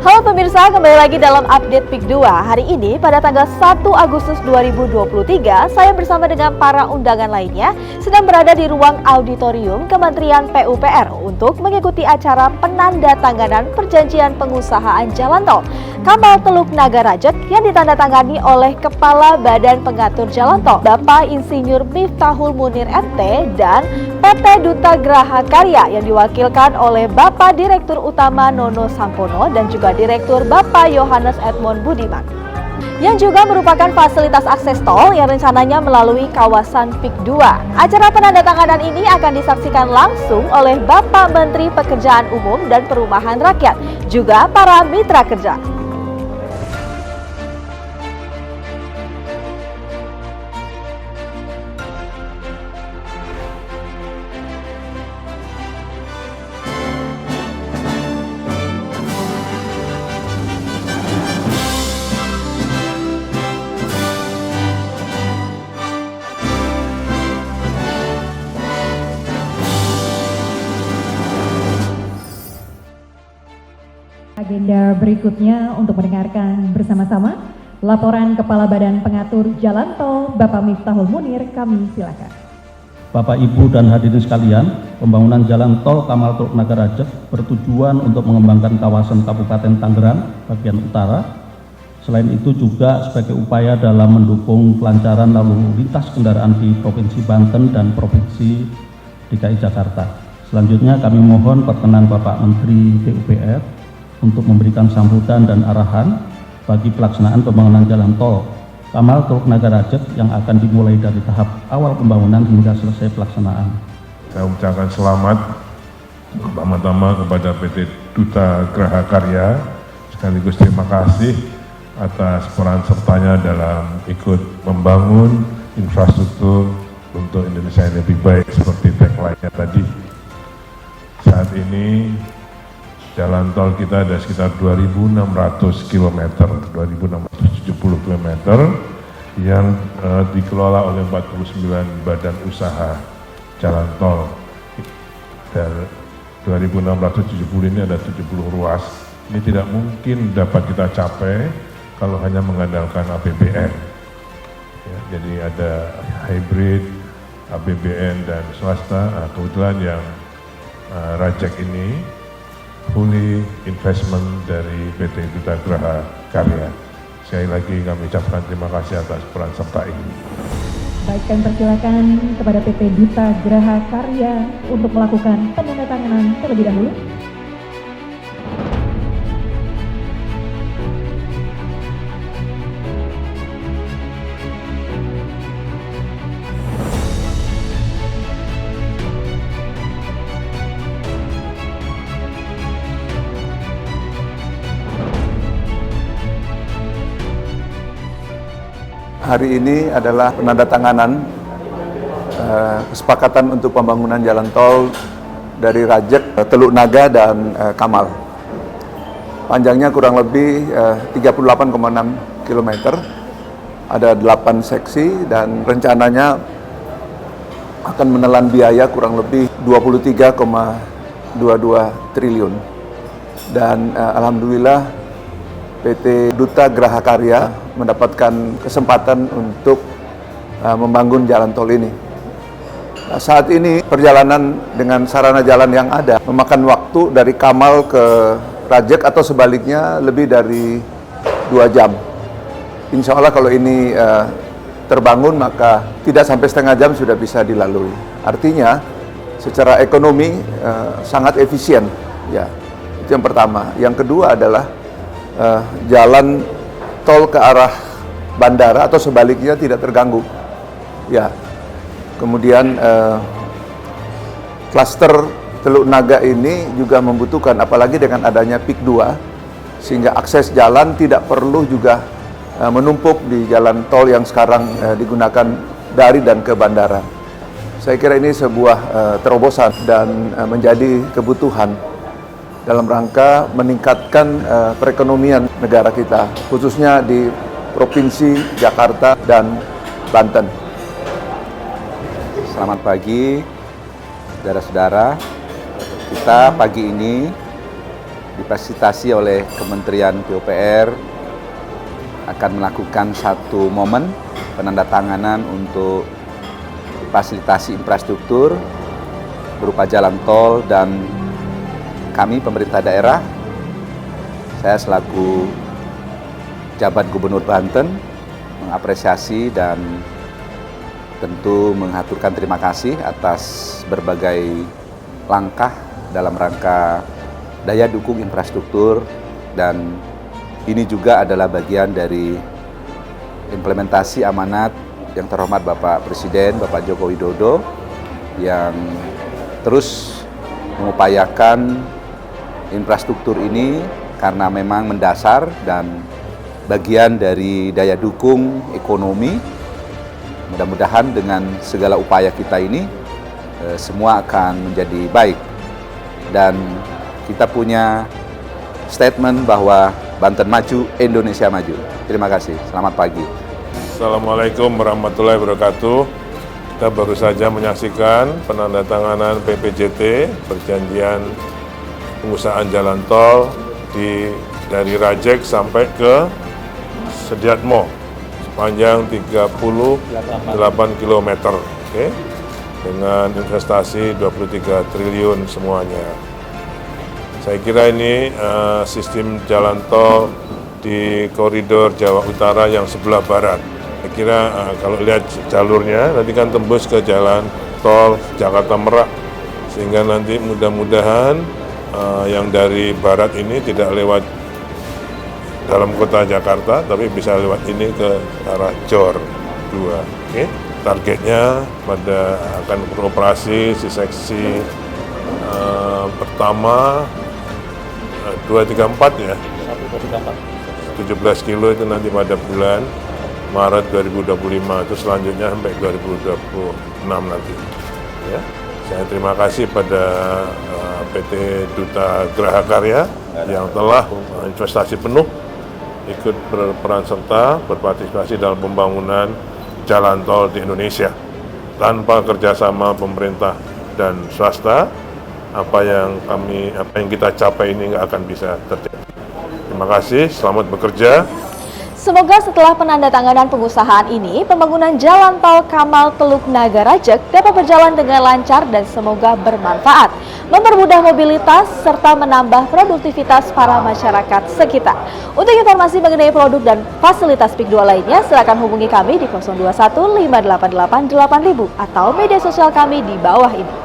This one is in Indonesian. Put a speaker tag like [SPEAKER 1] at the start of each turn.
[SPEAKER 1] Halo pemirsa, kembali lagi dalam update PIK 2. Hari ini pada tanggal 1 Agustus 2023, saya bersama dengan para undangan lainnya sedang berada di ruang auditorium Kementerian PUPR untuk mengikuti acara penandatanganan perjanjian pengusahaan jalan tol Kamal Teluk Naga Rajek yang ditandatangani oleh Kepala Badan Pengatur Jalan Tol Bapak Insinyur Miftahul Munir MT dan PT Duta Graha Karya yang diwakilkan oleh Bapak Direktur Utama Nono Sampono dan juga Direktur Bapak Yohanes Edmond Budiman, yang juga merupakan fasilitas akses tol yang rencananya melalui kawasan PIK 2. Acara penandatanganan ini akan disaksikan langsung oleh Bapak Menteri Pekerjaan Umum dan Perumahan Rakyat, juga para mitra kerja.
[SPEAKER 2] Agenda berikutnya untuk mendengarkan bersama-sama laporan Kepala Badan Pengatur Jalan Tol Bapak Miftahul Munir, kami silakan.
[SPEAKER 3] Bapak, Ibu, dan hadirin sekalian, pembangunan jalan tol Kamal Teluk Naga Rajek bertujuan untuk mengembangkan kawasan Kabupaten Tangerang bagian utara. Selain itu juga sebagai upaya dalam mendukung kelancaran lalu lintas kendaraan di Provinsi Banten dan Provinsi DKI Jakarta. Selanjutnya kami mohon perkenan Bapak Menteri PUPR untuk memberikan sambutan dan arahan bagi pelaksanaan pembangunan jalan tol Kamal Teluk Naga Rajek yang akan dimulai dari tahap awal pembangunan hingga selesai pelaksanaan.
[SPEAKER 4] Saya ucapkan selamat pertama-tama kepada PT Duta Graha Karya, sekaligus terima kasih atas peran sertanya dalam ikut membangun infrastruktur untuk Indonesia yang lebih baik seperti tagline-nya tadi. Saat ini jalan tol kita ada sekitar 2.600 km, 2.670 km yang dikelola oleh 49 badan usaha jalan tol. Dan 2.670 ini ada 70 ruas. Ini tidak mungkin dapat kita capai kalau hanya mengandalkan APBN. Ya, jadi ada hybrid, APBN dan swasta. Nah, kebetulan yang Rajek ini fully investment dari PT Duta Graha Karya. Sekali lagi kami ucapkan terima kasih atas peran serta ini.
[SPEAKER 2] Baik, kami persilakan kepada PT Duta Graha Karya untuk melakukan penandatanganan terlebih dahulu.
[SPEAKER 5] Hari ini adalah penandatanganan kesepakatan untuk pembangunan jalan tol dari Rajek, Teluk Naga, dan Kamal. Panjangnya kurang lebih 38,6 km, ada 8 seksi dan rencananya akan menelan biaya kurang lebih 23,22 triliun. Dan alhamdulillah PT Duta Graha Karya mendapatkan kesempatan untuk membangun jalan tol ini. Nah, saat ini perjalanan dengan sarana jalan yang ada memakan waktu dari Kamal ke Rajek atau sebaliknya lebih dari 2 jam. Insya Allah kalau ini terbangun maka tidak sampai setengah jam sudah bisa dilalui. Artinya secara ekonomi sangat efisien. Ya, itu yang pertama. Yang kedua adalah jalan tol ke arah bandara atau sebaliknya tidak terganggu. Ya, kemudian klaster Teluk Naga ini juga membutuhkan, apalagi dengan adanya PIK 2, sehingga akses jalan tidak perlu juga menumpuk di jalan tol yang sekarang digunakan dari dan ke bandara. Saya kira ini sebuah terobosan dan menjadi kebutuhan dalam rangka meningkatkan perekonomian negara kita, khususnya di Provinsi Jakarta dan Banten.
[SPEAKER 6] Selamat pagi, saudara-saudara. Kita pagi ini
[SPEAKER 5] difasilitasi oleh Kementerian PUPR akan melakukan satu momen penandatanganan untuk fasilitasi infrastruktur berupa jalan tol, dan kami pemerintah daerah, saya selaku jabat Gubernur Banten mengapresiasi dan tentu mengaturkan terima kasih atas berbagai langkah dalam rangka daya dukung infrastruktur, dan ini juga adalah bagian dari implementasi amanat yang terhormat Bapak Presiden, Bapak Joko Widodo, yang terus mengupayakan infrastruktur ini karena memang mendasar dan bagian dari daya dukung ekonomi. Mudah-mudahan dengan segala upaya kita ini semua akan menjadi baik, dan kita punya statement bahwa Banten maju, Indonesia maju. Terima kasih. Selamat pagi.
[SPEAKER 4] Assalamualaikum warahmatullahi wabarakatuh. Kita baru saja menyaksikan penandatanganan PPJT, perjanjian pengusahaan jalan tol dari Rajek sampai ke Sediatmo sepanjang 38 km, okay? Dengan investasi 23 triliun semuanya. Saya kira ini sistem jalan tol di koridor Jawa Utara yang sebelah barat. Saya kira kalau lihat jalurnya nanti kan tembus ke jalan tol Jakarta Merak, sehingga nanti mudah-mudahan yang dari barat ini tidak lewat dalam kota Jakarta, tapi bisa lewat ini ke arah Jor 2. Okay? Targetnya pada akan beroperasi di seksi pertama 234 ya. 17 kilo itu nanti pada bulan Maret 2025, itu selanjutnya sampai 2026 nanti. Ya, saya terima kasih pada PT Duta Graha Karya yang telah investasi penuh, ikut berperan serta berpartisipasi dalam pembangunan jalan tol di Indonesia. Tanpa kerjasama pemerintah dan swasta, apa yang kita capai ini nggak akan bisa terjadi. Terima kasih, selamat bekerja.
[SPEAKER 1] Semoga setelah penandatanganan pengusahaan ini, pembangunan jalan tol Kamal Teluk Naga Rajek dapat berjalan dengan lancar dan semoga bermanfaat, mempermudah mobilitas, serta menambah produktivitas para masyarakat sekitar. Untuk informasi mengenai produk dan fasilitas PIK 2 lainnya, silakan hubungi kami di 021 588 8000 atau media sosial kami di bawah ini.